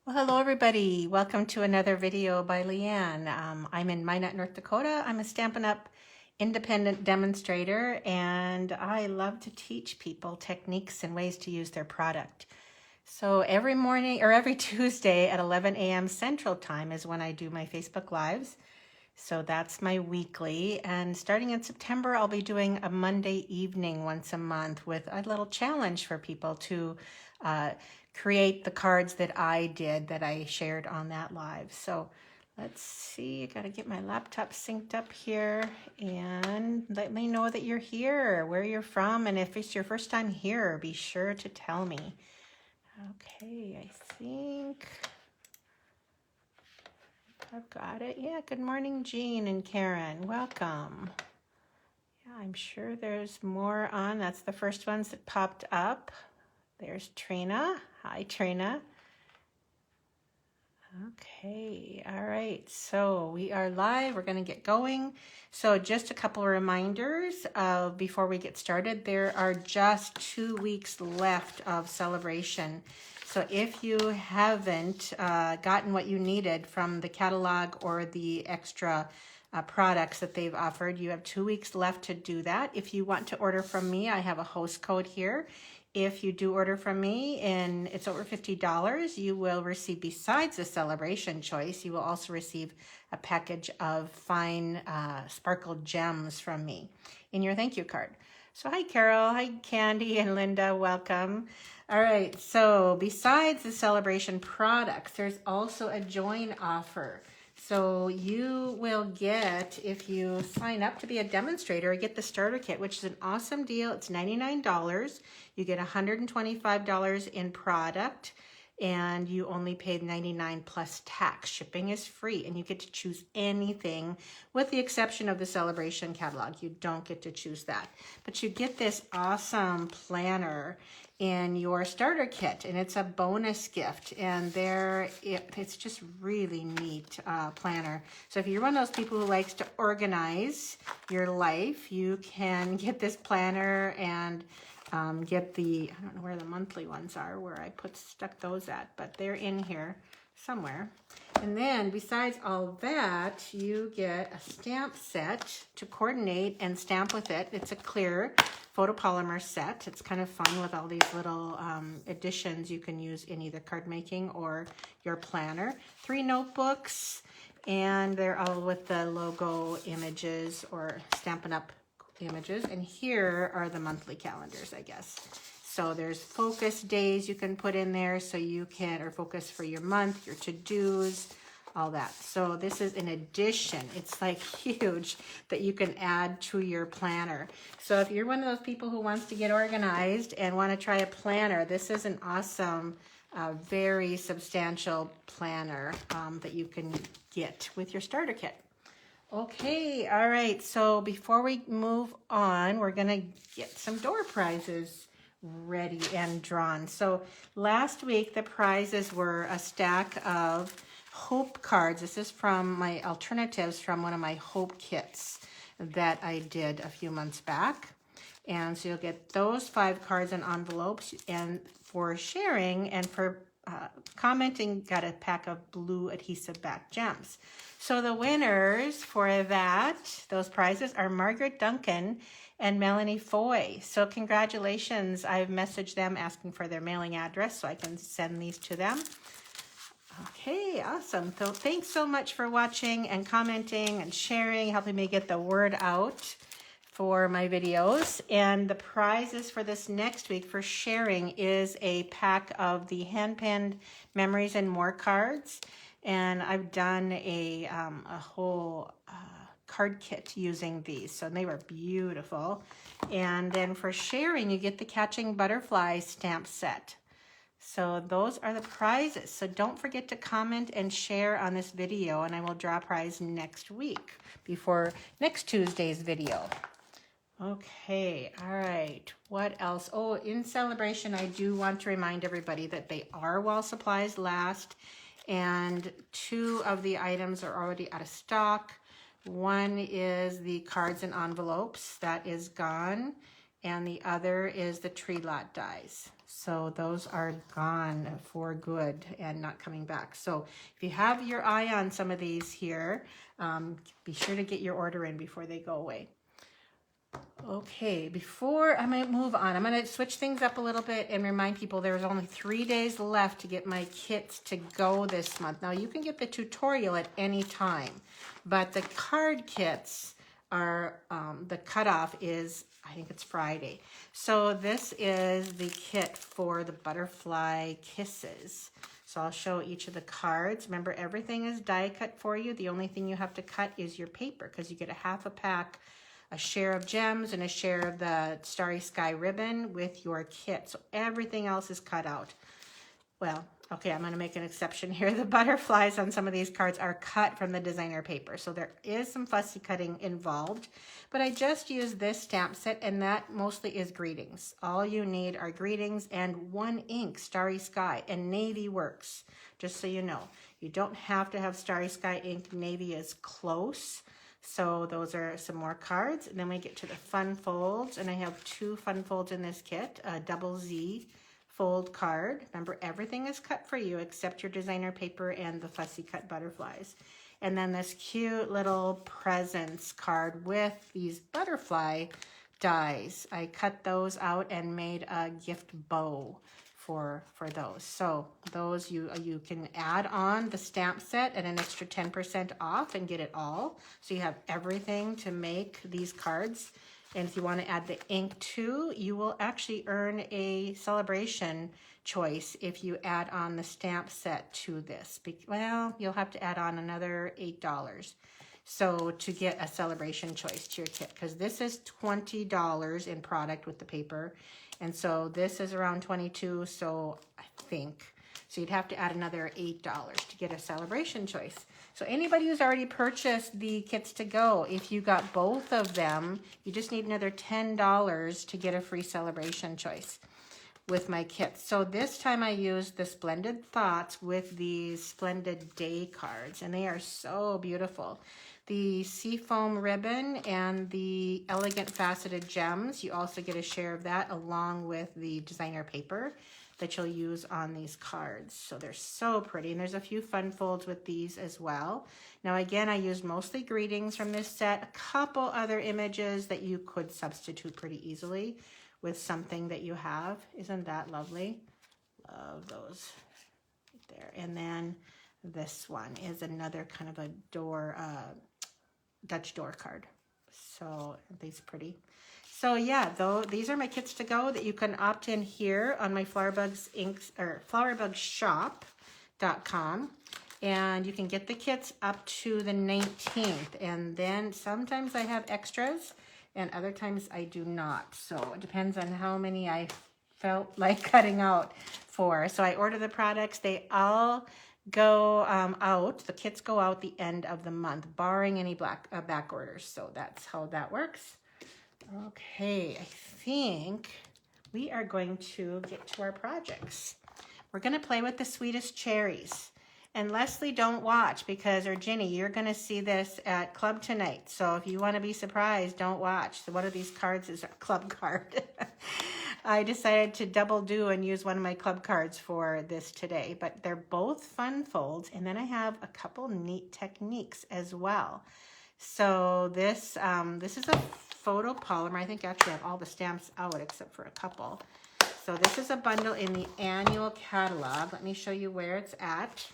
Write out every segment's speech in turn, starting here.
Well, hello everybody. Welcome to another video by Leanne. I'm in Minot, North Dakota. I'm a Stampin' Up! Independent demonstrator, and I love to teach people techniques and ways to use their product. So every morning or every Tuesday at 11 a.m. Central Time is when I do my Facebook Lives. So that's my weekly, and starting in September, I'll be doing a Monday evening once a month with a little challenge for people to create the cards that I did that I shared on that live. So let's see, I gotta get my laptop synced up here and let me know that you're here, where you're from, and if it's your first time here, be sure to tell me. Okay, I think I've got it. Yeah, good morning, Jean and Karen. Welcome. Yeah, I'm sure there's more on. That's the first ones that popped up. There's Trina. Hi, Trina. Okay, all right. So we are live. We're going to get going. So just a couple of reminders before we get started. There are just 2 weeks left of celebration. So if you haven't gotten what you needed from the catalog or the extra products that they've offered, you have 2 weeks left to do that. If you want to order from me, I have a host code here. If you do order from me and it's over $50, you will receive, besides the celebration choice, you will also receive a package of fine sparkled gems from me in your thank you card. So hi, Carol. Hi, Candy and Linda. Welcome. All right. So besides the celebration products, there's also a join offer. So you will get, if you sign up to be a demonstrator, get the starter kit, which is an awesome deal. It's $99. You get $125 in product, and you only paid $99 plus tax. Shipping is free, and you get to choose anything with the exception of the celebration catalog. You don't get to choose that. But you get this awesome planner in your starter kit, and it's a bonus gift, and it's just really neat planner. So if you're one of those people who likes to organize your life, you can get this planner and get the, I don't know where the monthly ones are, where I stuck those at, but they're in here somewhere. And then besides all that, you get a stamp set to coordinate and stamp with it. It's a clear photopolymer set. It's kind of fun with all these little additions you can use in either card making or your planner. 3 notebooks, and they're all with the logo images or Stampin' Up! Images. And here are the monthly calendars, I guess. So there's focus days you can put in there, so you can, or focus for your month, your to-dos, all that. So this is an addition. It's like huge that you can add to your planner. So if you're one of those people who wants to get organized and want to try a planner, this is an awesome, very substantial planner that you can get with your starter kit. Okay, all right, so before we move on, we're gonna get some door prizes ready and drawn. So last week, the prizes were a stack of Hope cards. This is from my alternatives from one of my Hope kits that I did a few months back. And so you'll get those 5 cards in envelopes, and for sharing and for commenting, got a pack of blue adhesive back gems. So the winners for those prizes are Margaret Duncan and Melanie Foy. So congratulations. I've messaged them asking for their mailing address so I can send these to them. Okay, awesome. So thanks so much for watching and commenting and sharing, helping me get the word out for my videos. And the prizes for this next week for sharing is a pack of the hand-penned Memories and More cards. And I've done a whole card kit using these. So they were beautiful. And then for sharing, you get the Catching Butterflies stamp set. So those are the prizes. So don't forget to comment and share on this video, and I will draw a prize next week before next Tuesday's video. Okay, all right, what else? Oh, in celebration, I do want to remind everybody that they are while supplies last, and 2 of the items are already out of stock. One is the cards and envelopes, that is gone, and the other is the tree lot dies. So those are gone for good and not coming back. So if you have your eye on some of these here, be sure to get your order in before they go away. Okay, before I might move on, I'm going to switch things up a little bit and remind people there's only 3 days left to get my kits to go this month. Now, you can get the tutorial at any time, but the card kits are, the cutoff is, I think it's Friday. So this is the kit for the butterfly kisses. So I'll show each of the cards. Remember, everything is die cut for you. The only thing you have to cut is your paper, because you get a half a pack, a share of gems and a share of the Starry Sky ribbon with your kit. So everything else is cut out. Well, okay, I'm going to make an exception here. The butterflies on some of these cards are cut from the designer paper. So there is some fussy cutting involved. But I just used this stamp set, and that mostly is greetings. All you need are greetings and one ink, Starry Sky, and navy works, just so you know. You don't have to have Starry Sky ink. Navy is close. So those are some more cards. And then we get to the fun folds. And I have 2 fun folds in this kit, a double Z fold card. Remember, everything is cut for you except your designer paper and the fussy cut butterflies. And then this cute little presents card with these butterfly dies. I cut those out and made a gift bow for those. So those you can add on the stamp set at an extra 10% off and get it all. So you have everything to make these cards. And if you want to add the ink too, you will actually earn a celebration choice if you add on the stamp set to this. Well, you'll have to add on another $8. So to get a celebration choice to your kit, because this is $20 in product with the paper. And so this is around $22, so I think. So you'd have to add another $8 to get a celebration choice. So anybody who's already purchased the kits to go, if you got both of them, you just need another $10 to get a free celebration choice with my kits. So this time I used the Splendid Thoughts with these Splendid Day cards, and they are so beautiful. The seafoam ribbon and the elegant faceted gems, you also get a share of that along with the designer paper that you'll use on these cards. So they're so pretty, and there's a few fun folds with these as well. Now again, I used mostly greetings from this set, a couple other images that you could substitute pretty easily with something that you have. Isn't that lovely? Love those right there. And then this one is another kind of a door, Dutch door card. So these pretty. So yeah, these are my kits to go that you can opt in here on my Flowerbugs Inks or flowerbugsshop.com, and you can get the kits up to the 19th. And then sometimes I have extras and other times I do not. So it depends on how many I felt like cutting out for. So I order the products. They all go out. The kits go out the end of the month, barring any back orders. So that's how that works. Okay, I think we are going to get to our projects. We're going to play with the Sweetest Cherries. And Leslie, don't watch because, or Ginny, you're going to see this at club tonight. So if you want to be surprised, don't watch. So one of these cards is a club card. I decided to double do and use one of my club cards for this today, but they're both fun folds. And then I have a couple neat techniques as well. So this is a photo polymer. I think actually I have all the stamps out except for a couple. So this is a bundle in the annual catalog. Let me show you where it's at.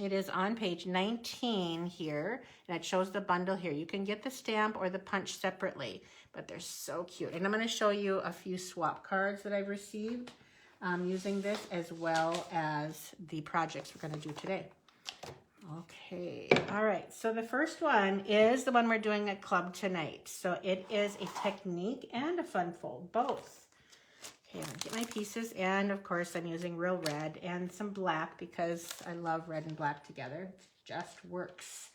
It is on page 19 here, and it shows the bundle here. You can get the stamp or the punch separately, but they're so cute. And I'm going to show you a few swap cards that I've received using this, as well as the projects we're going to do today. Okay, all right, so the first one is the one we're doing at club tonight. So it is a technique and a fun fold, both. Okay, I'm gonna get my pieces, and of course I'm using real red and some black because I love red and black together. It just works.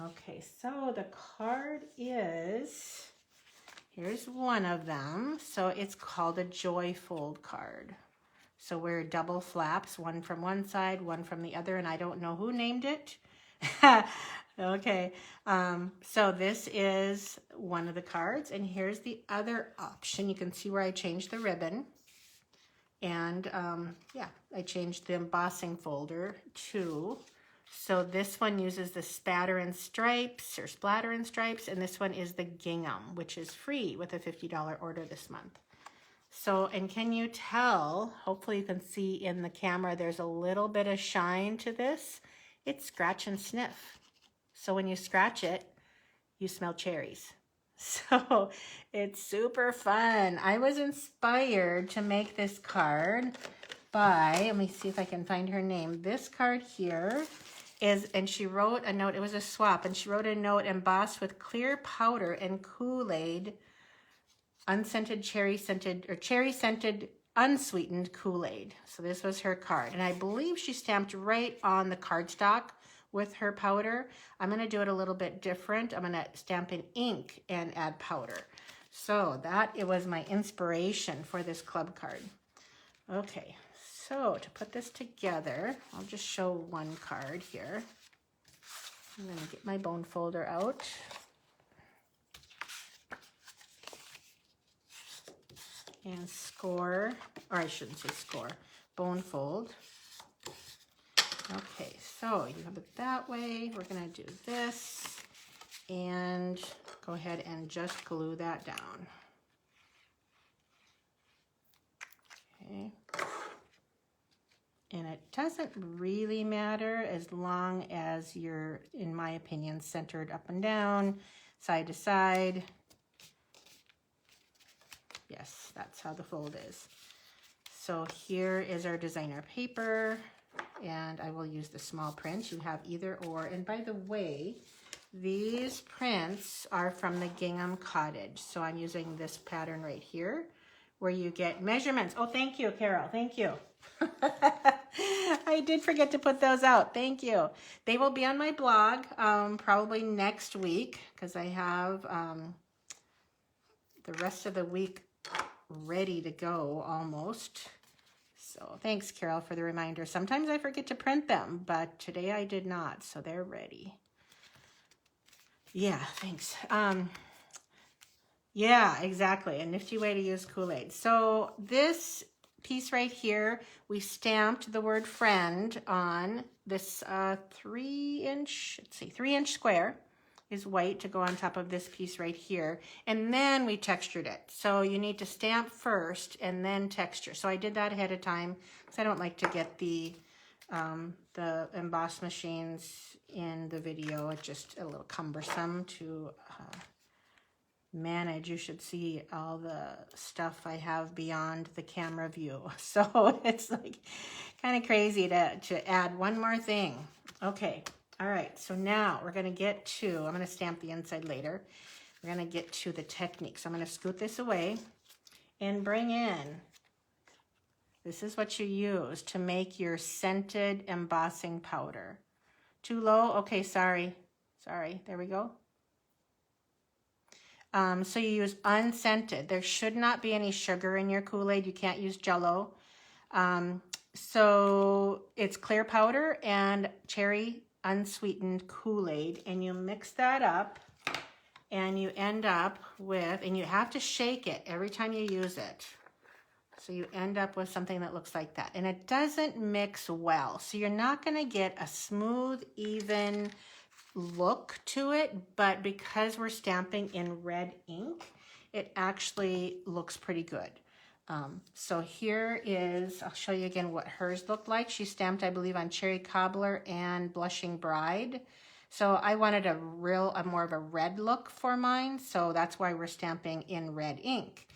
Okay, so the card is, here's one of them. So it's called a Joy Fold card. So we're double flaps, one from one side, one from the other, and I don't know who named it. Okay, so this is one of the cards, and here's the other option. You can see where I changed the ribbon. And yeah, I changed the embossing folder too. So this one uses the Spatter and Stripes or Splatter and Stripes, and this one is the Gingham, which is free with a $50 order this month. So, and can you tell, hopefully you can see in the camera, there's a little bit of shine to this. It's Scratch and Sniff. So when you scratch it, you smell cherries. So it's super fun. I was inspired to make this card by, let me see if I can find her name. This card here is, and she wrote a note, it was a swap, and she wrote a note embossed with clear powder and Kool-Aid, unscented cherry scented, or cherry scented unsweetened Kool-Aid. So this was her card. And I believe she stamped right on the cardstock with her powder. I'm going to do it a little bit different. I'm going to stamp in ink and add powder. So that it was my inspiration for this club card. Okay, so to put this together, I'll just show one card here. I'm going to get my bone folder out. And score, or I shouldn't say score, bone fold. Okay, so you have it that way. We're gonna do this and go ahead and just glue that down. Okay. And it doesn't really matter as long as you're, in my opinion, centered up and down, side to side. Yes, that's how the fold is. So here is our designer paper, and I will use the small print. You have either or. And by the way, these prints are from the Gingham Cottage. So I'm using this pattern right here where you get measurements. Oh, thank you, Carol. Thank you. I did forget to put those out. Thank you. They will be on my blog probably next week because I have the rest of the week ready to go almost. So thanks, Carol, for the reminder. Sometimes I forget to print them, but today I did not, so they're ready. Yeah, thanks. Yeah, exactly. A nifty way to use Kool-Aid. So this piece right here, we stamped the word friend on this 3-inch, let's see, 3-inch square is white to go on top of this piece right here. And then we textured it. So you need to stamp first and then texture. So I did that ahead of time because I don't like to get the emboss machines in the video. It's just a little cumbersome to manage. You should see all the stuff I have beyond the camera view. So it's like kind of crazy to add one more thing. Okay. All right, so now we're going to get to, I'm going to stamp the inside later. We're going to get to the technique. So I'm going to scoot this away and bring in, this is what you use to make your scented embossing powder. Too low? Okay, sorry. There we go. So you use unscented. There should not be any sugar in your Kool-Aid. You can't use Jell-O. So it's clear powder and cherry unsweetened Kool-Aid, and you mix that up and you end up with, and you have to shake it every time you use it. So you end up with something that looks like that. And it doesn't mix well. So you're not going to get a smooth, even look to it, but because we're stamping in red ink, it actually looks pretty good. So here is, I'll show you again what hers looked like. She stamped, I believe, on Cherry Cobbler and Blushing Bride. So I wanted a more of a red look for mine. So that's why we're stamping in red ink.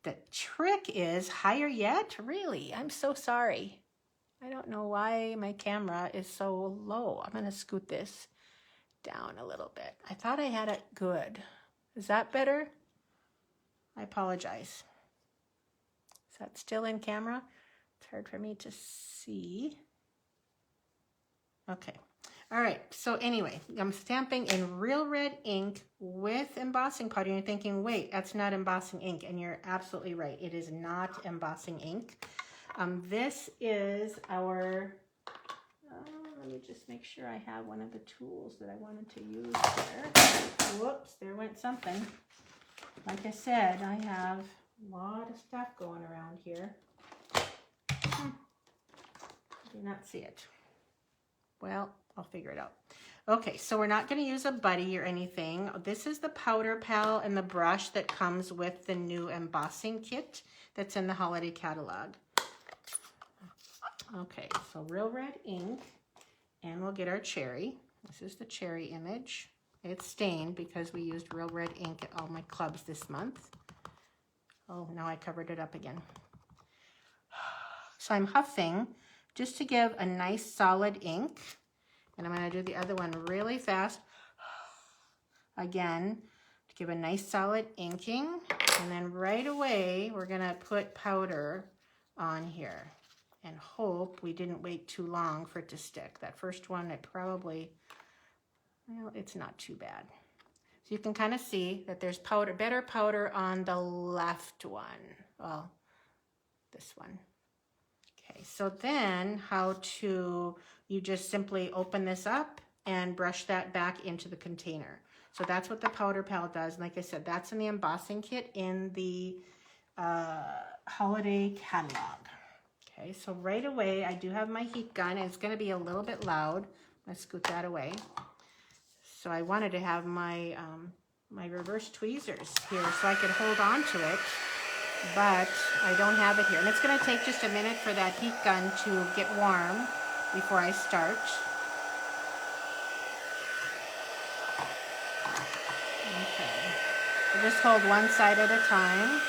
The trick is higher yet. Really, I'm so sorry. I don't know why my camera is so low. I'm going to scoot this down a little bit. I thought I had it good. Is that better? I apologize. Is that still in camera? It's hard for me to see. Okay. All right. So anyway, I'm stamping in real red ink with embossing powder. And you're thinking, wait, that's not embossing ink. And you're absolutely right. It is not embossing ink. This is our, let me just make sure I have one of the tools that I wanted to use there. Whoops, there went something. Like I said, I have a lot of stuff going around here. Do not see it. Well, I'll figure it out. Okay, so we're not going to use a buddy or anything. This is the powder pal and the brush that comes with the new embossing kit that's in the holiday catalog. Okay, so Real Red ink, and we'll get our cherry. This is the cherry image. It's stained because we used Real Red ink at all my clubs this month. Oh, now I covered it up again. So I'm huffing just to give a nice solid ink. And I'm going to do the other one really fast. Again, to give a nice solid inking. And then right away, we're going to put powder on here. And hope we didn't wait too long for it to stick. That first one, it probably, well, it's not too bad. So you can kind of see that there's powder, better powder on the left one. Well, this one. Okay, so then you just simply open this up and brush that back into the container. So that's what the powder pal does. And like I said, that's in the embossing kit in the holiday catalog. Okay, so right away, I do have my heat gun. And it's going to be a little bit loud. Let's scoot that away. So I wanted to have my, my reverse tweezers here so I could hold on to it. But I don't have it here. And it's going to take just a minute for that heat gun to get warm before I start. Okay. So just hold one side at a time.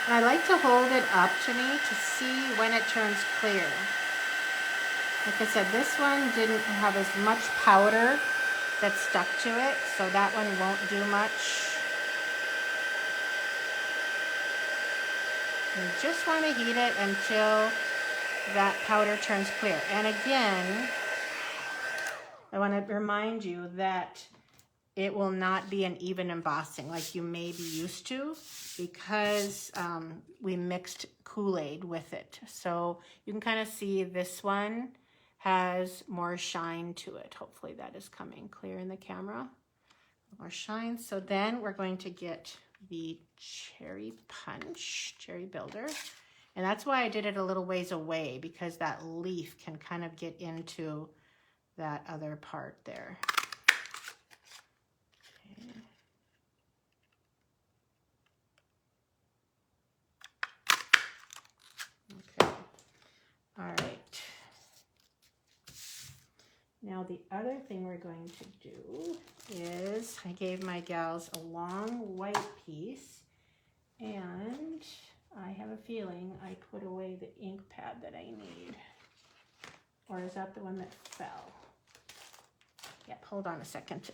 And I like to hold it up to me to see when it turns clear. Like I said, this one didn't have as much powder that stuck to it, so that one won't do much. You just want to heat it until that powder turns clear. And again, I want to remind you that it will not be an even embossing like you may be used to because we mixed Kool-Aid with it. So you can kind of see this one has more shine to it. Hopefully that is coming clear in the camera. More shine. So then we're going to get the cherry punch, cherry builder. And that's why I did it a little ways away, because that leaf can kind of get into that other part there. Okay. All right. Now the other thing we're going to do is I gave my gals a long white piece, and I have a feeling I put away the ink pad that I need. Or is that the one that fell? Yep, hold on a second.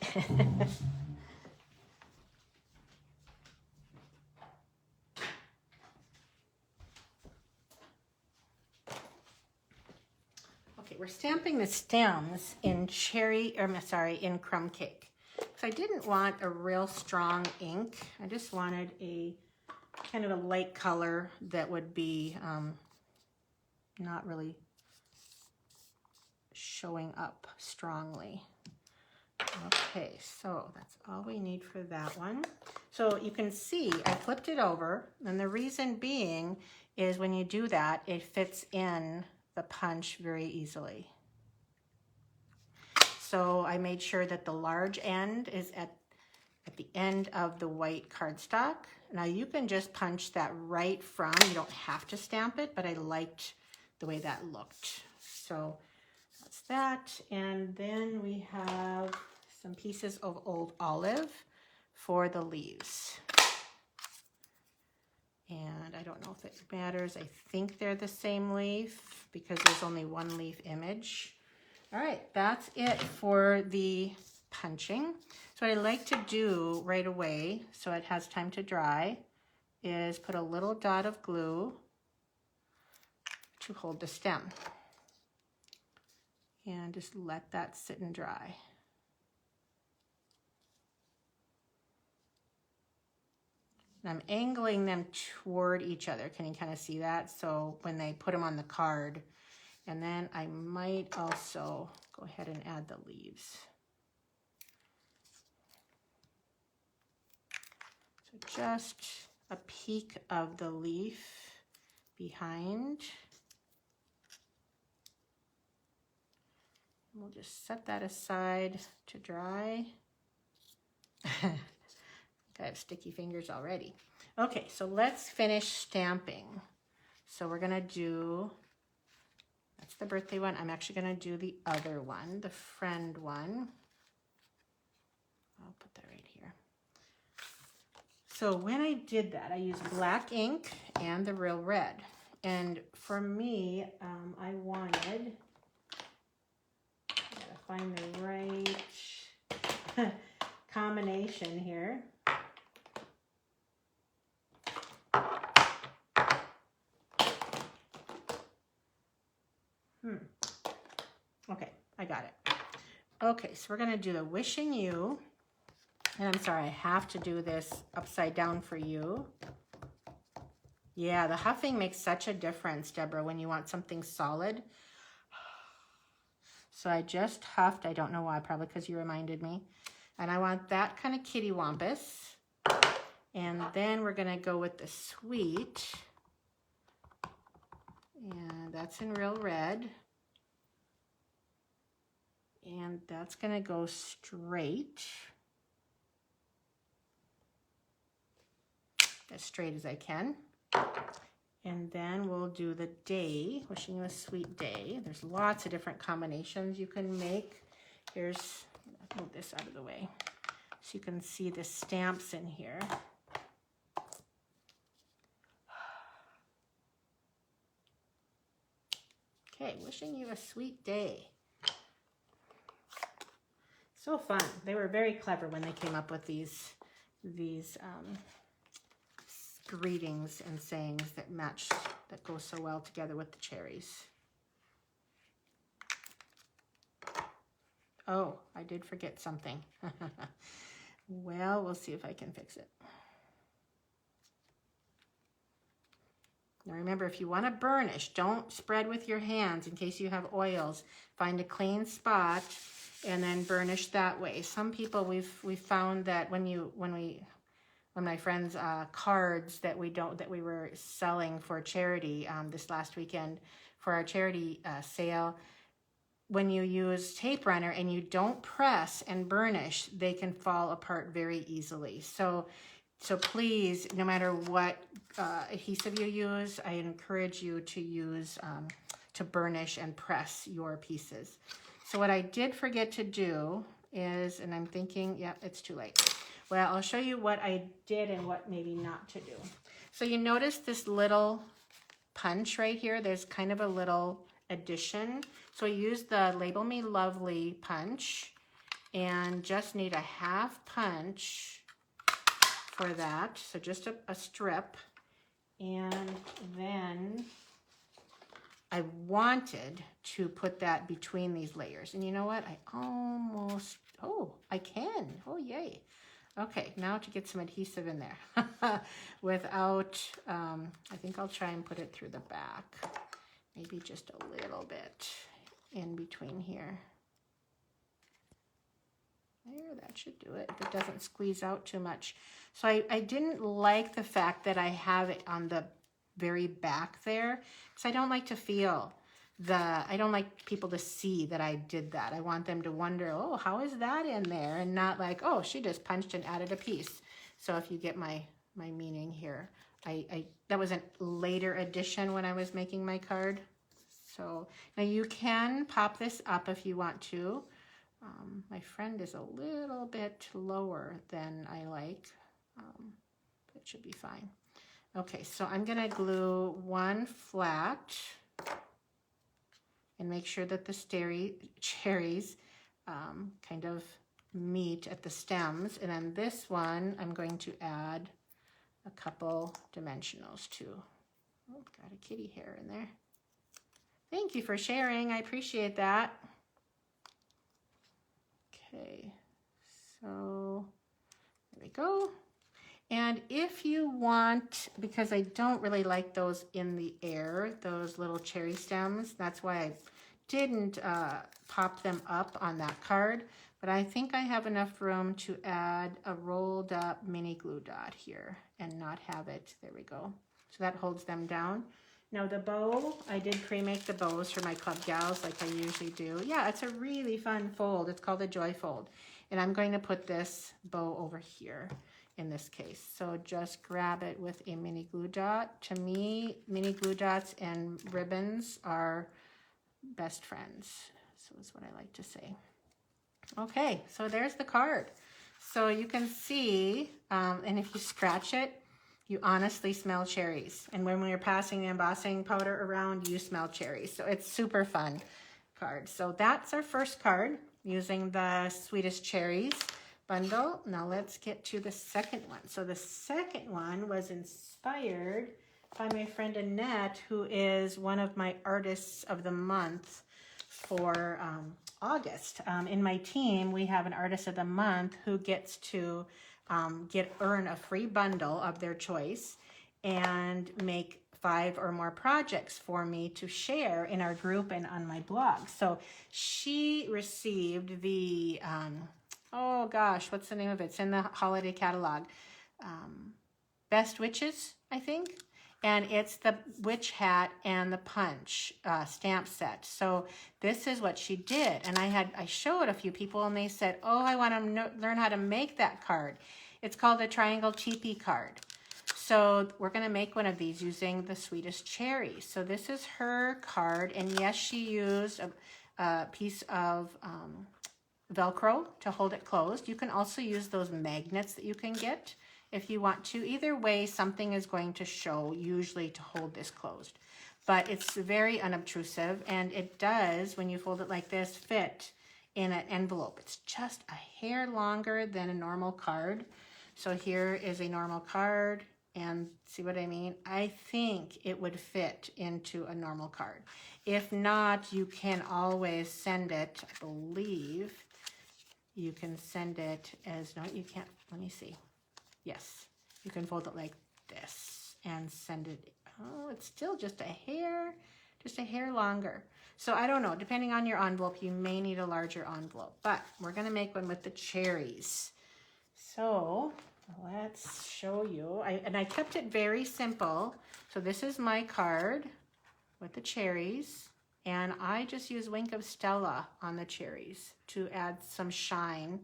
Okay, we're stamping the stems in in crumb cake. So I didn't want a real strong ink. I just wanted a kind of a light color that would be not really showing up strongly. Okay, so that's all we need for that one. So you can see I flipped it over, and the reason being is when you do that, it fits in the punch very easily. So I made sure that the large end is at the end of the white cardstock. Now you can just punch that right from, you don't have to stamp it, but I liked the way that looked. So that's that. And then we have some pieces of old olive for the leaves. And I don't know if it matters. I think they're the same leaf because there's only one leaf image. All right, that's it for the punching. So what I like to do right away, so it has time to dry, is put a little dot of glue to hold the stem. And just let that sit and dry. And I'm angling them toward each other. Can you kind of see that? So when they put them on the card, and then I might also go ahead and add the leaves. So just a peek of the leaf behind. we'll just set that aside to dry. I have sticky fingers already. Okay, so let's finish stamping. So we're gonna do, that's the birthday one. I'm actually gonna do the other one, the friend one. I'll put that right here. So when I did that, I used black ink and the Real Red. And for me, I wanted, I gotta find the right combination here. Okay, I got it. Okay, so we're gonna do the Wishing You. And I'm sorry, I have to do this upside down for you. Yeah, the huffing makes such a difference, Deborah, when you want something solid. So I just huffed, I don't know why, probably because you reminded me. And I want that kind of kitty wampus. And then we're gonna go with the sweet. And that's in Real Red. And that's gonna go straight. As straight as I can. And then we'll do the day, Wishing You a Sweet Day. There's lots of different combinations you can make. Here's, I'll move this out of the way so you can see the stamps in here. Okay, Wishing You a Sweet Day. So fun. They were very clever when they came up with these greetings and sayings that match, that go so well together with the cherries. Oh, I did forget something. Well, we'll see if I can fix it. Now remember, if you want to burnish, don't spread with your hands in case you have oils. Find a clean spot and then burnish that way. Some people, we've found that when my friends' cards that we were selling for charity this last weekend for our charity sale, when you use tape runner and you don't press and burnish, they can fall apart very easily. So please, no matter what adhesive you use, I encourage you to use to burnish and press your pieces. So what I did forget to do is, and I'm thinking, yeah, it's too late. Well, I'll show you what I did and what maybe not to do. So you notice this little punch right here. There's kind of a little addition. So I used the Label Me Lovely punch and just need a half punch for that. So just a strip. And then I wanted to put that between these layers. And you know what? I almost, oh, I can. Oh, yay. Okay, now to get some adhesive in there without, I think I'll try and put it through the back. Maybe just a little bit in between here. There, that should do it. If it doesn't squeeze out too much. So I didn't like the fact that I have it on the very back there, because I don't like to feel I don't like people to see that I did that. I want them to wonder, oh, how is that in there? And not like, oh, she just punched and added a piece. So if you get my meaning here, that was a later addition when I was making my card. So now you can pop this up if you want to. My friend is a little bit lower than I like. It should be fine. Okay, so I'm gonna glue one flat and make sure that the cherries kind of meet at the stems. And then this one, I'm going to add a couple dimensionals to. Oh, got a kitty hair in there. Thank you for sharing, I appreciate that. Okay, so there we go. And if you want, because I don't really like those in the air, those little cherry stems, that's why I didn't pop them up on that card, but I think I have enough room to add a rolled up mini glue dot here and not have it, there we go. So that holds them down. Now the bow, I did pre-make the bows for my club gals like I usually do. Yeah, it's a really fun fold. It's called a joy fold. And I'm going to put this bow over here in this case. So just grab it with a mini glue dot. To me, mini glue dots and ribbons are best friends. So is what I like to say. Okay, so there's the card. So you can see, and if you scratch it, you honestly smell cherries. And when we're passing the embossing powder around, you smell cherries. So it's super fun card. So that's our first card using the Sweetest Cherries bundle. Now let's get to the second one. So the second one was inspired by my friend Annette, who is one of my artists of the month for August. In my team, we have an artist of the month who gets to earn a free bundle of their choice and make 5 or more projects for me to share in our group and on my blog. So she received the, oh gosh, what's the name of it? It's in the holiday catalog. Best Witches, I think. And it's the witch hat and the punch stamp set. So this is what she did. And I showed a few people and they said, oh, I want to learn how to make that card. It's called a triangle teepee card. So we're going to make one of these using the Sweetest Cherries. So this is her card. And yes, she used a piece of Velcro to hold it closed. You can also use those magnets that you can get if you want to. Either way, something is going to show, usually to hold this closed. But it's very unobtrusive, and it does, when you fold it like this, fit in an envelope. It's just a hair longer than a normal card. So here is a normal card, and see what I mean? I think it would fit into a normal card. If not, you can always send it, I believe, you can send it as, no, you can't, let me see. Yes, you can fold it like this and send it. Oh, it's still just a hair longer. So I don't know, depending on your envelope, you may need a larger envelope, but we're gonna make one with the cherries. So let's show you. I kept it very simple. So this is my card with the cherries, and I just use Wink of Stella on the cherries to add some shine.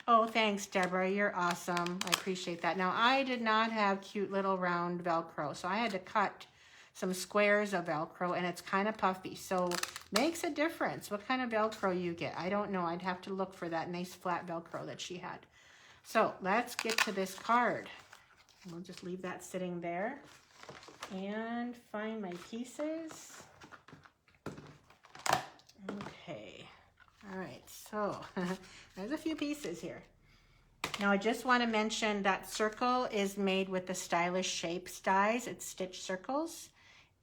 Oh, thanks, Deborah. You're awesome. I appreciate that. Now, I did not have cute little round Velcro, so I had to cut some squares of Velcro, and it's kind of puffy. So makes a difference what kind of Velcro you get. I don't know. I'd have to look for that nice flat Velcro that she had. So let's get to this card. We'll just leave that sitting there and find my pieces. Okay. All right, so there's a few pieces here. Now I just want to mention that circle is made with the Stylish Shapes dies. It's stitch circles.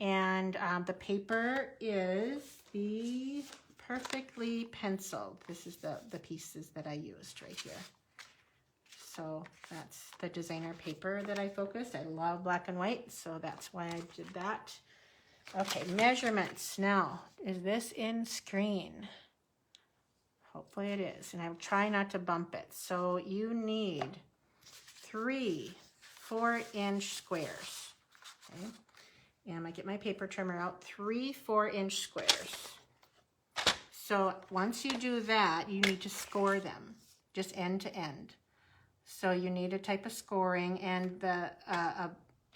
And the paper is the Perfectly Penciled. This is the pieces that I used right here. So that's the designer paper that I focused. I love black and white, so that's why I did that. Okay, measurements. Now, is this in screen? Hopefully it is, and I will try not to bump it. So you need 3 4-inch squares. Okay, and I'm gonna get my paper trimmer out. 3 4-inch squares. So once you do that, you need to score them, just end to end. So you need a type of scoring, and the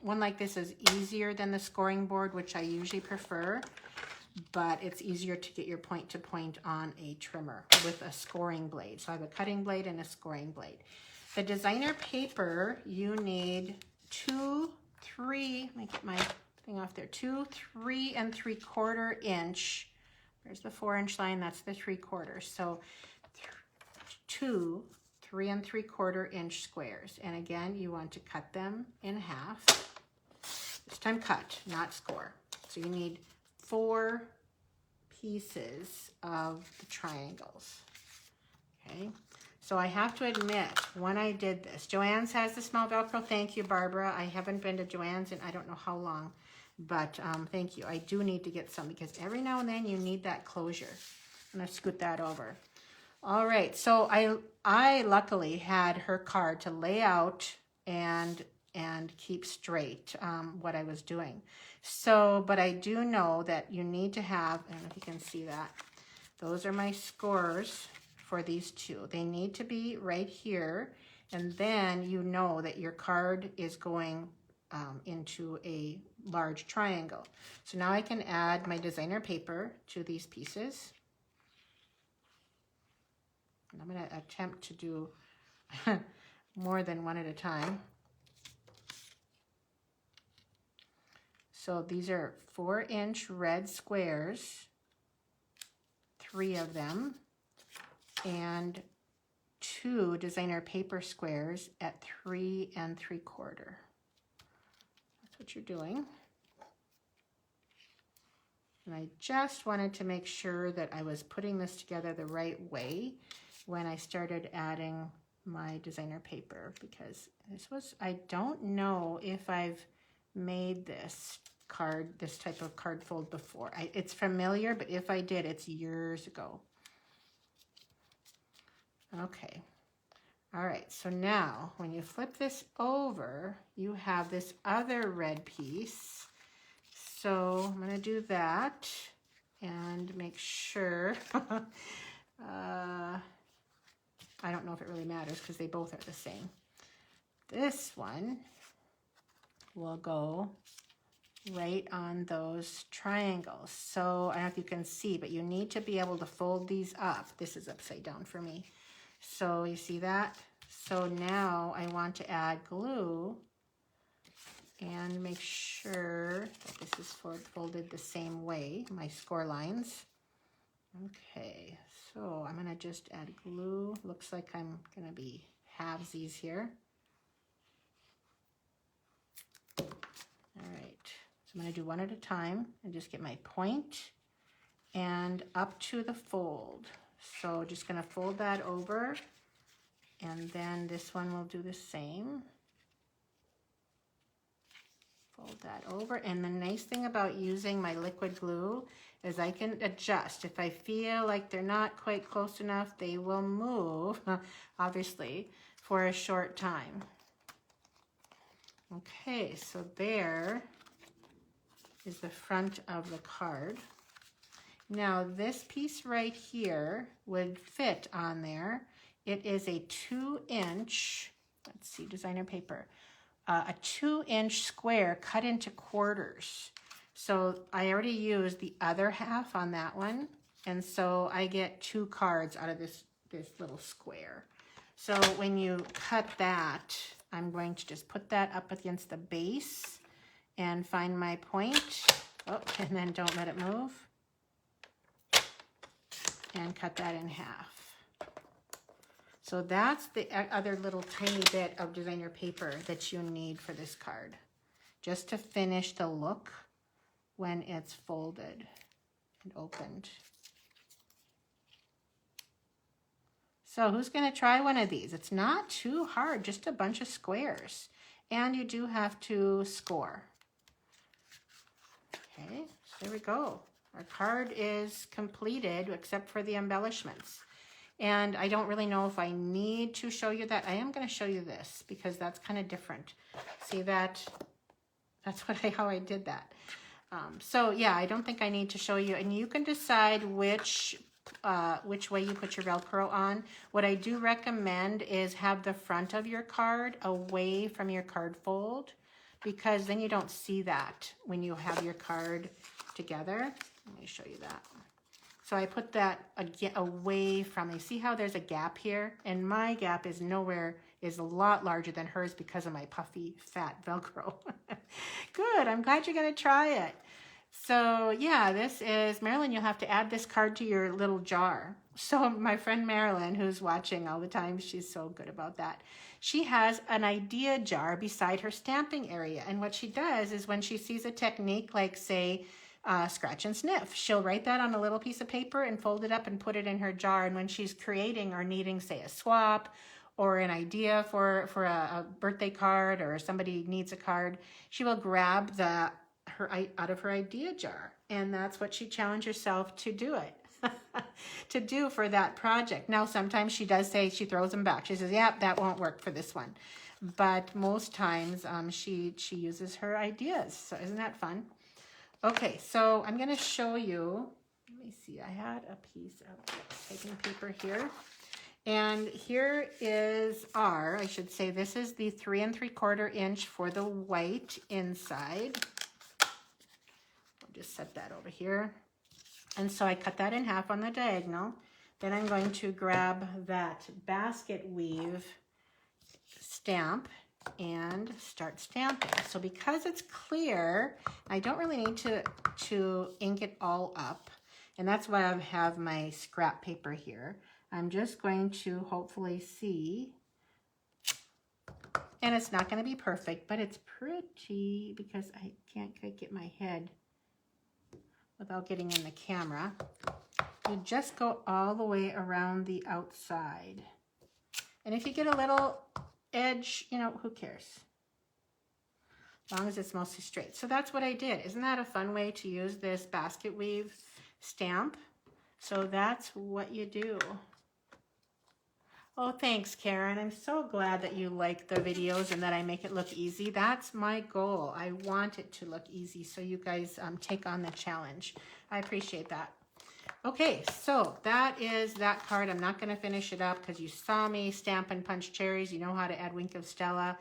one like this is easier than the scoring board, which I usually prefer. But it's easier to get your point to point on a trimmer with a scoring blade. So I have a cutting blade and a scoring blade. The designer paper, you need 2, 3, let me get my thing off there, 2 3 3/4 inch. There's the 4-inch line, that's the 3/4. So 2 3 3/4 inch squares. And again, you want to cut them in half. This time cut, not score. So you need 4 pieces of the triangles. Okay, so I have to admit, when I did this, Joann's has the small Velcro. Thank you, Barbara. I haven't been to Joann's in I don't know how long, but thank you. I do need to get some because every now and then you need that closure. I'm gonna scoot that over. All right, so I luckily had her card to lay out and and keep straight what I was doing. So, but I do know that you need to have, I don't know if you can see that, those are my scores for these two. They need to be right here, and then you know that your card is going into a large triangle. So now I can add my designer paper to these pieces. And I'm going to attempt to do more than one at a time. So these are 4-inch red squares, 3 of them, and 2 designer paper squares at 3 3/4. That's what you're doing. And I just wanted to make sure that I was putting this together the right way when I started adding my designer paper, because this was, I don't know if I've made this type of card fold before. It's familiar, but if I did, it's years ago. Okay. All right, so now when you flip this over, you have this other red piece. So I'm going to do that and make sure. I don't know if it really matters because they both are the same. This one will go right on those triangles. So I don't know if you can see, but you need to be able to fold these up. This is upside down for me. So you see that? So now I want to add glue and make sure that this is folded the same way, my score lines. Okay, so I'm gonna just add glue. Looks like I'm gonna be halvesies here. All right, so I'm gonna do one at a time and just get my point and up to the fold. So just gonna fold that over, and then this one will do the same. Fold that over, and the nice thing about using my liquid glue is I can adjust. If I feel like they're not quite close enough, they will move, obviously, for a short time. Okay, so there is the front of the card. Now this piece right here would fit on there. It is a 2-inch, let's see, designer paper, a 2-inch square cut into quarters. So I already used the other half on that one, and so I get 2 cards out of this little square. So when you cut that, I'm going to just put that up against the base and find my point. Oh, and then don't let it move. And cut that in half. So that's the other little tiny bit of designer paper that you need for this card, just to finish the look when it's folded and opened. So who's going to try one of these? It's not too hard, just a bunch of squares. And you do have to score. Okay, so there we go. Our card is completed except for the embellishments. And I don't really know if I need to show you that. I am going to show you this because that's kind of different. See that? That's how I did that. So yeah, I don't think I need to show you. And you can decide which way you put your Velcro on. What I do recommend is have the front of your card away from your card fold, because then you don't see that when you have your card together. Let me show you that. So I put that away from, you see how there's a gap here? And my gap is a lot larger than hers because of my puffy, fat Velcro. Good, I'm glad you're gonna try it. So yeah, this is, Marilyn, you'll have to add this card to your little jar. So my friend Marilyn, who's watching all the time, she's so good about that. She has an idea jar beside her stamping area. And what she does is when she sees a technique like, say, Scratch and Sniff, she'll write that on a little piece of paper and fold it up and put it in her jar. And when she's creating or needing, say, a swap or an idea for a birthday card, or somebody needs a card, she will grab out of her idea jar. And that's what she challenged herself to do it. To do for that project. Now, sometimes she does say, she throws them back. She says, yeah, that won't work for this one. but most times she uses her ideas. So isn't that fun? Okay, so I'm going to show you. Let me see. I had a piece of typing paper here. And here is I should say this is the 3 3/4 inch for the white inside. I'll just set that over here. And so I cut that in half on the diagonal. Then I'm going to grab that basket weave stamp and start stamping. So because it's clear, I don't really need to ink it all up. And that's why I have my scrap paper here. I'm just going to hopefully see, and it's not going to be perfect, but it's pretty because I can't quite get my head without getting in the camera. You just go all the way around the outside. And if you get a little edge, you know, who cares? As long as it's mostly straight. So that's what I did. Isn't that a fun way to use this basket weave stamp? So that's what you do. Oh, thanks, Karen. I'm so glad that you like the videos and that I make it look easy. That's my goal. I want it to look easy, so you guys take on the challenge. I appreciate that. Okay, so that is that card. I'm not going to finish it up because you saw me stamp and punch cherries. You know how to add Wink of Stella,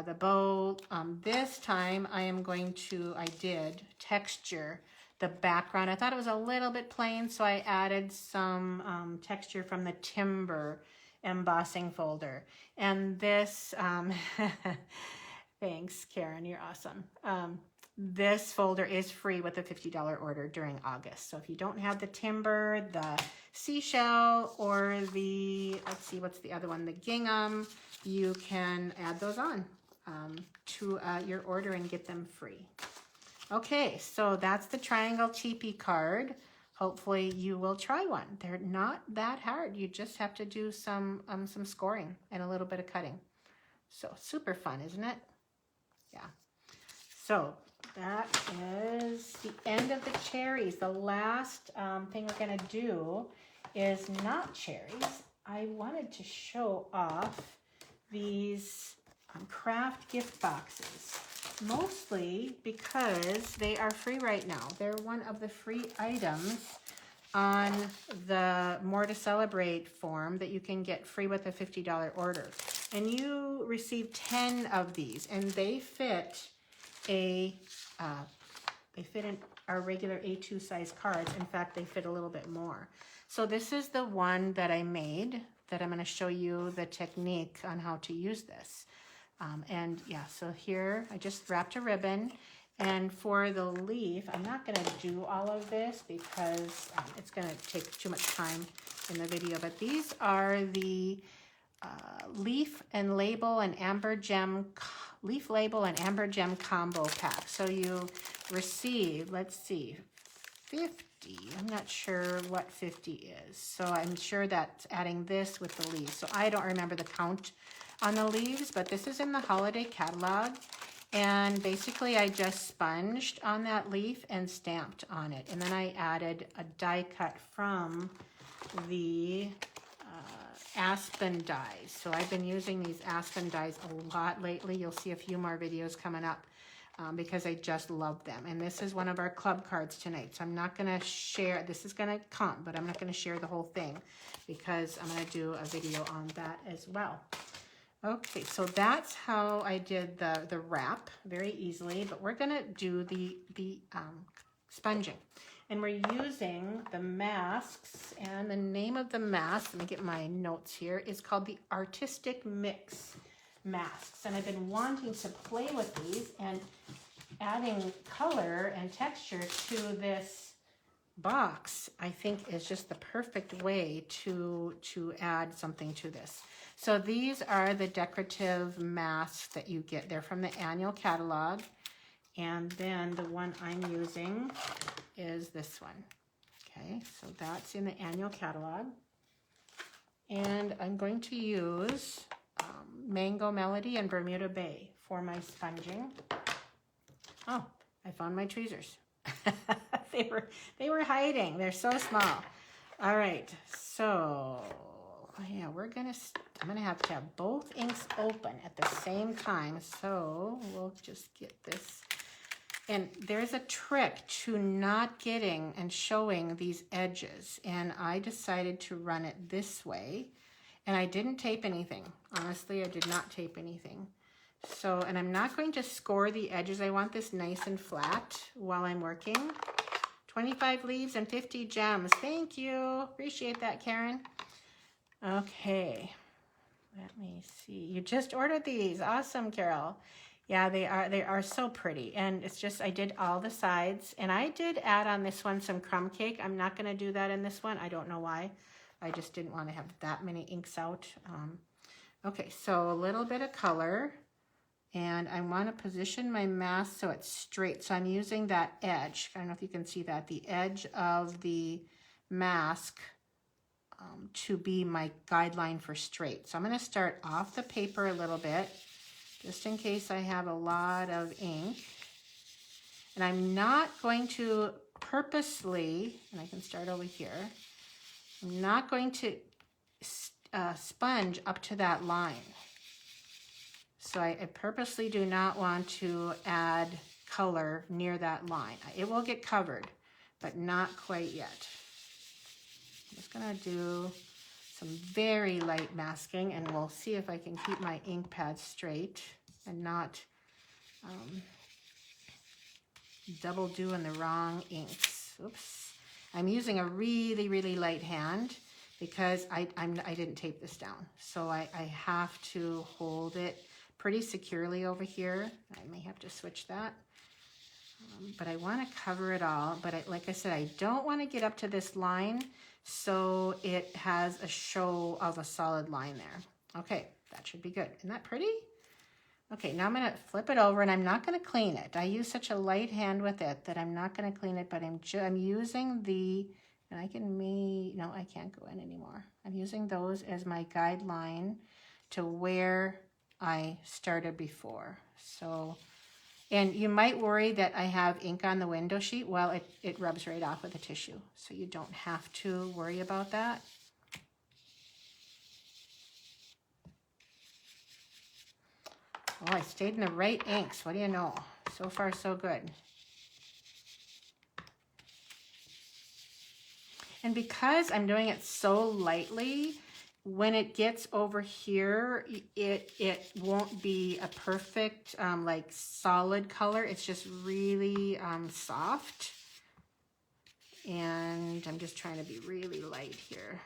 the bow. This time I did texture the background. I thought it was a little bit plain, so I added some texture from the timber embossing folder. And this, thanks, Karen, you're awesome. This folder is free with a $50 order during August. So if you don't have the timber, the seashell, or the, let's see, what's the other one? The gingham, you can add those on to your order and get them free. Okay, so that's the triangle teepee card. Hopefully you will try one. They're not that hard. You just have to do some scoring and a little bit of cutting. So super fun, isn't it? Yeah. So that is the end of the cherries. The last thing we're gonna do is not cherries. I wanted to show off these craft gift boxes. Mostly because they are free right now. They're one of the free items on the More to Celebrate form that you can get free with a $50 order. And you receive 10 of these, and they fit in our regular A2 size cards. In fact, they fit a little bit more. So this is the one that I made that I'm going to show you the technique on how to use this. And yeah, so here I just wrapped a ribbon, and for the leaf, I'm not going to do all of this because it's going to take too much time in the video, but these are the leaf label and amber gem combo pack. So you receive, let's see, 50. I'm not sure what 50 is. So I'm sure that's adding this with the leaves. So I don't remember the count on the leaves, but this is in the holiday catalog. And basically I just sponged on that leaf and stamped on it. And then I added a die cut from the aspen dies. So I've been using these aspen dies a lot lately. You'll see a few more videos coming up because I just love them. And this is one of our club cards tonight. So I'm not going to share, this is going to come, but I'm not going to share the whole thing because I'm going to do a video on that as well. Okay, so that's how I did the wrap very easily, but we're gonna do the sponging. And we're using the masks, and the name of the mask, let me get my notes here, is called the Artistic Mix masks. And I've been wanting to play with these and adding color and texture to this box, I think is just the perfect way to add something to this. So these are the decorative masks that you get. They're from the annual catalog. And then the one I'm using is this one. Okay, so that's in the annual catalog. And I'm going to use Mango Melody and Bermuda Bay for my sponging. Oh, I found my tweezers. They were hiding. They're so small. All right, so yeah, I'm gonna have to have both inks open at the same time. So we'll just get this. And there's a trick to not getting and showing these edges. And I decided to run it this way. And I didn't tape anything. Honestly, I did not tape anything. So, and I'm not going to score the edges. I want this nice and flat while I'm working. 25 leaves and 50 gems. Thank you. Appreciate that, Karen. Okay. Let me see. You just ordered these. Awesome, Carol. Yeah, they are so pretty. And it's just, I did all the sides. And I did add on this one some crumb cake. I'm not going to do that in this one. I don't know why. I just didn't want to have that many inks out. Okay, so a little bit of color. And I want to position my mask so it's straight. So I'm using that edge. I don't know if you can see that. The edge of the mask to be my guideline for straight. So I'm going to start off the paper a little bit, just in case I have a lot of ink. And I'm not going to purposely, and I can start over here, I'm not going to sponge up to that line. So I purposely do not want to add color near that line. It will get covered, but not quite yet. I'm just gonna do some very light masking, and we'll see if I can keep my ink pad straight and not double doing the wrong inks. Oops. I'm using a really, really light hand because I didn't tape this down. So I have to hold it pretty securely over here. I may have to switch that. But I want to cover it all. But like I said, I don't want to get up to this line so it has a show of a solid line there. Okay, that should be good. Isn't that pretty? Okay, now I'm going to flip it over, and I'm not going to clean it. I use such a light hand with it that I'm not going to clean it, but I'm using the, and I can no, I can't go in anymore. I'm using those as my guideline to where I started before. So, and you might worry that I have ink on the window sheet. Well, it rubs right off with the tissue, so you don't have to worry about that. Oh, I stayed in the right inks. What do you know? So far, so good. And because I'm doing it so lightly, when it gets over here, it won't be a perfect, like solid color. It's just really soft. And I'm just trying to be really light here.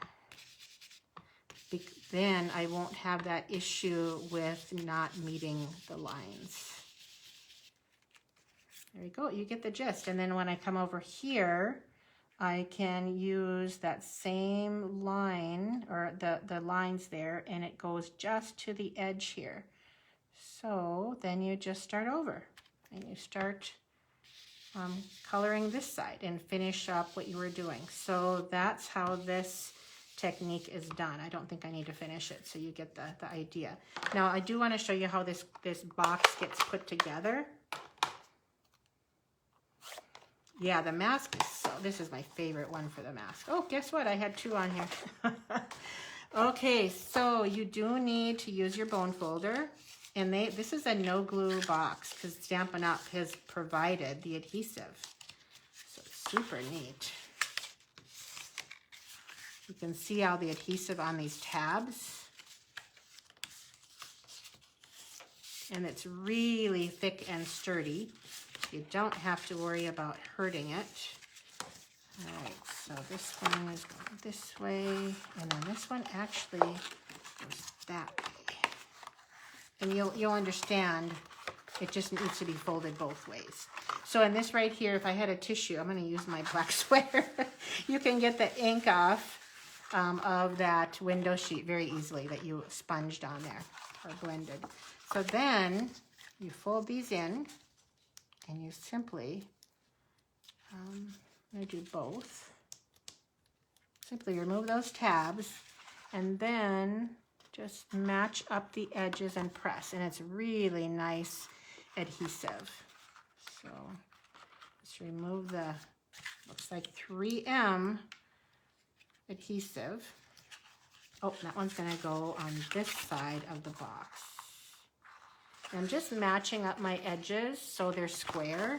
Then I won't have that issue with not meeting the lines. There we go, you get the gist. And then when I come over here, I can use that same line, or the lines there, and it goes just to the edge here. So then you just start over, and you start coloring this side and finish up what you were doing. So that's how this technique is done. I don't think I need to finish it, so you get the idea. Now I do want to show you how this box gets put together. Yeah, the mask is this is my favorite one for the mask. Oh, guess what? I had two on here. Okay, so you do need to use your bone folder. And this is a no glue box because Stampin' Up! Has provided the adhesive. So it's super neat. You can see all the adhesive on these tabs. And it's really thick and sturdy. You don't have to worry about hurting it. All right, so this one is going this way, and then this one actually goes that way. And you'll understand it just needs to be folded both ways. So in this right here, if I had a tissue, I'm going to use my black sweater. You can get the ink off of that window sheet very easily that you sponged on there or blended. So then you fold these in, and you simply, I'm going to do both. Simply remove those tabs, and then just match up the edges and press. And it's really nice adhesive. So just remove the, looks like 3M adhesive. Oh, that one's going to go on this side of the box. And I'm just matching up my edges so they're square.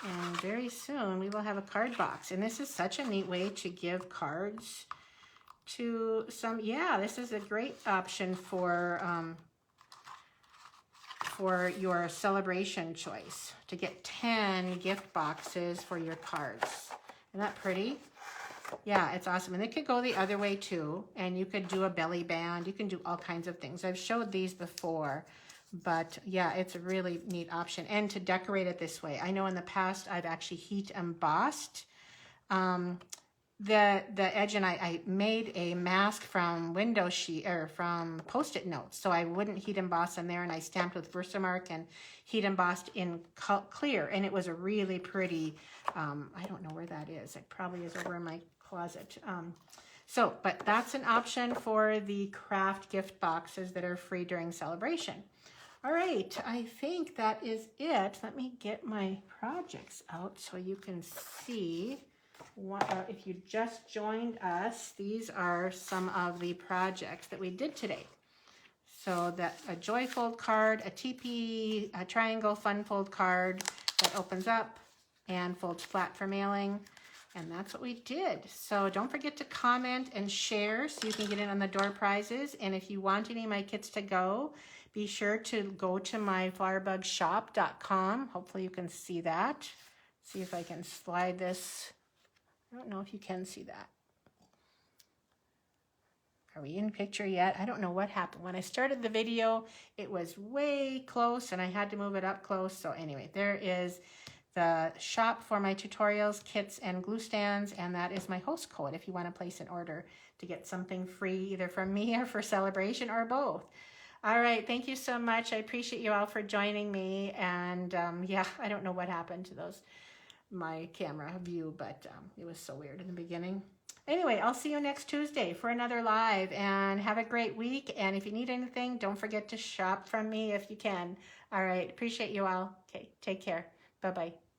And very soon we will have a card box. And this is such a neat way to give cards to some, yeah, this is a great option for your celebration choice, to get 10 gift boxes for your cards. Isn't that pretty? Yeah, it's awesome. And it could go the other way too. And you could do a belly band. You can do all kinds of things. I've showed these before. But yeah, it's a really neat option. And to decorate it this way, I know in the past I've actually heat embossed the edge, and I made a mask from window sheet or from Post-it notes, so I wouldn't heat emboss in there, and I stamped with Versamark and heat embossed in clear, and it was a really pretty. I don't know where that is. It probably is over in my closet. But that's an option for the craft gift boxes that are free during celebration. All right, I think that is it. Let me get my projects out so you can see. If you just joined us, these are some of the projects that we did today. So that a joy fold card, a TP, a triangle fun fold card that opens up and folds flat for mailing. And that's what we did. So don't forget to comment and share so you can get in on the door prizes. And if you want any of my kits to go, be sure to go to my flowerbugshop.com. Hopefully you can see that. See if I can slide this. I don't know if you can see that. Are we in picture yet? I don't know what happened. When I started the video, it was way close and I had to move it up close. So anyway, there is the shop for my tutorials, kits, and glue stands. And that is my host code if you want to place an order to get something free either from me or for celebration or both. All right, thank you so much. I appreciate you all for joining me. And yeah, I don't know what happened to my camera view, but it was so weird in the beginning. Anyway, I'll see you next Tuesday for another live, and have a great week. And if you need anything, don't forget to shop from me if you can. All right, appreciate you all. Okay, take care. Bye-bye.